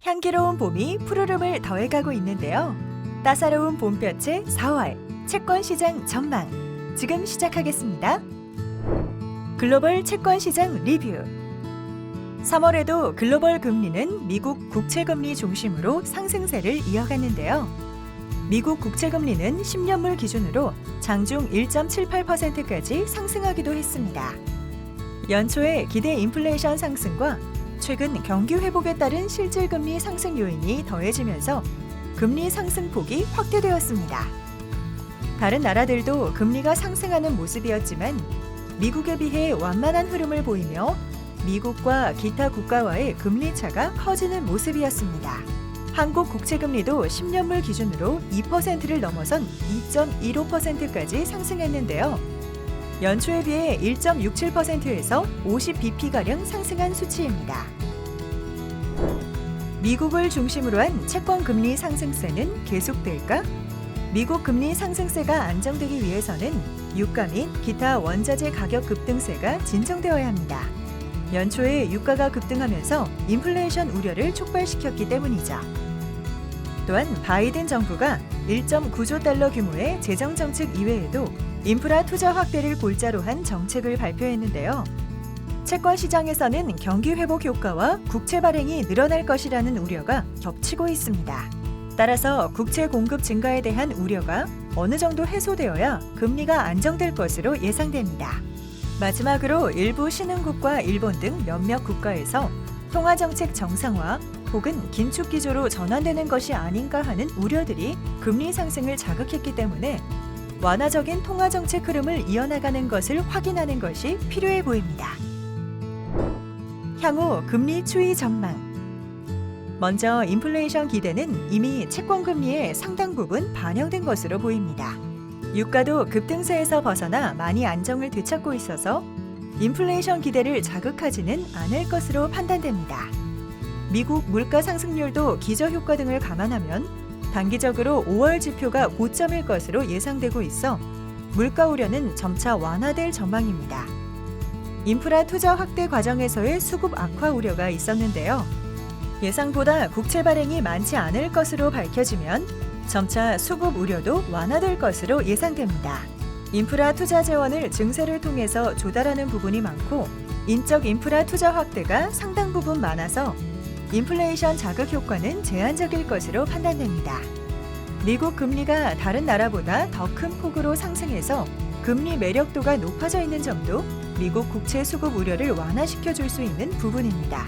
향기로운 봄이 푸르름을 더해가고 있는데요. 따사로운 봄볕의 4월 채권시장 전망 지금 시작하겠습니다. 글로벌 채권시장 리뷰 3월에도 글로벌 금리는 미국 국채금리 중심으로 상승세를 이어갔는데요. 미국 국채금리는 10년물 기준으로 장중 1.78%까지 상승하기도 했습니다. 연초에 기대 인플레이션 상승과 최근 경기 회복에 따른 실질금리 상승 요인이 더해지면서 금리 상승폭이 확대되었습니다. 다른 나라들도 금리가 상승하는 모습이었지만 미국에 비해 완만한 흐름을 보이며 미국과 기타 국가와의 금리 차가 커지는 모습이었습니다. 한국 국채금리도 10년물 기준으로 2%를 넘어선 2.15%까지 상승했는데요. 연초에 비해 1.67%에서 50bp가량 상승한 수치입니다. 미국을 중심으로 한 채권 금리 상승세는 계속될까? 미국 금리 상승세가 안정되기 위해서는 유가 및 기타 원자재 가격 급등세가 진정되어야 합니다. 연초에 유가가 급등하면서 인플레이션 우려를 촉발시켰기 때문이죠. 또한 바이든 정부가 1.9조 달러 규모의 재정 정책 이외에도 인프라 투자 확대를 골자로 한 정책을 발표했는데요. 채권 시장에서는 경기 회복 효과와 국채 발행이 늘어날 것이라는 우려가 겹치고 있습니다. 따라서 국채 공급 증가에 대한 우려가 어느 정도 해소되어야 금리가 안정될 것으로 예상됩니다. 마지막으로 일부 신흥국과 일본 등 몇몇 국가에서 통화정책 정상화 혹은 긴축 기조로 전환되는 것이 아닌가 하는 우려들이 금리 상승을 자극했기 때문에 완화적인 통화정책 흐름을 이어나가는 것을 확인하는 것이 필요해 보입니다. 향후 금리 추이 전망. 먼저 인플레이션 기대는 이미 채권금리의 상당 부분 반영된 것으로 보입니다. 유가도 급등세에서 벗어나 많이 안정을 되찾고 있어서 인플레이션 기대를 자극하지는 않을 것으로 판단됩니다. 미국 물가 상승률도 기저효과 등을 감안하면 단기적으로 5월 지표가 고점일 것으로 예상되고 있어 물가 우려는 점차 완화될 전망입니다. 인프라 투자 확대 과정에서의 수급 악화 우려가 있었는데요. 예상보다 국채 발행이 많지 않을 것으로 밝혀지면 점차 수급 우려도 완화될 것으로 예상됩니다. 인프라 투자 재원을 증세를 통해서 조달하는 부분이 많고 인적 인프라 투자 확대가 상당 부분 많아서 인플레이션 자극 효과는 제한적일 것으로 판단됩니다. 미국 금리가 다른 나라보다 더 큰 폭으로 상승해서 금리 매력도가 높아져 있는 점도 미국 국채 수급 우려를 완화시켜 줄 수 있는 부분입니다.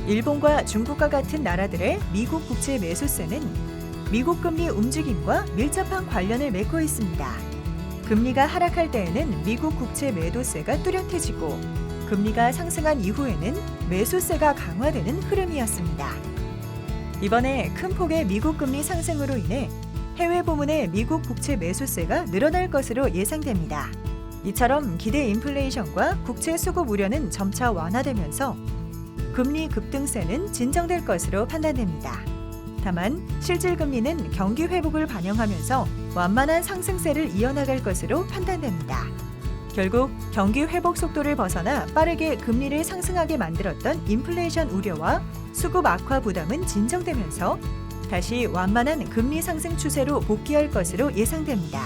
일본과 중국과 같은 나라들의 미국 국채 매수세는 미국 금리 움직임과 밀접한 관련을 맺고 있습니다. 금리가 하락할 때에는 미국 국채 매도세가 뚜렷해지고 금리가 상승한 이후에는 매수세가 강화되는 흐름이었습니다. 이번에 큰 폭의 미국 금리 상승으로 인해 해외 부문의 미국 국채 매수세가 늘어날 것으로 예상됩니다. 이처럼 기대 인플레이션과 국채 수급 우려는 점차 완화되면서 금리 급등세는 진정될 것으로 판단됩니다. 다만 실질 금리는 경기 회복을 반영하면서 완만한 상승세를 이어나갈 것으로 판단됩니다. 결국 경기 회복 속도를 벗어나 빠르게 금리를 상승하게 만들었던 인플레이션 우려와 수급 악화 부담은 진정되면서 다시 완만한 금리 상승 추세로 복귀할 것으로 예상됩니다.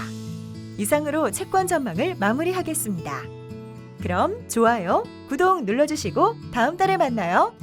이상으로 채권 전망을 마무리하겠습니다. 그럼 좋아요, 구독 눌러주시고 다음 달에 만나요.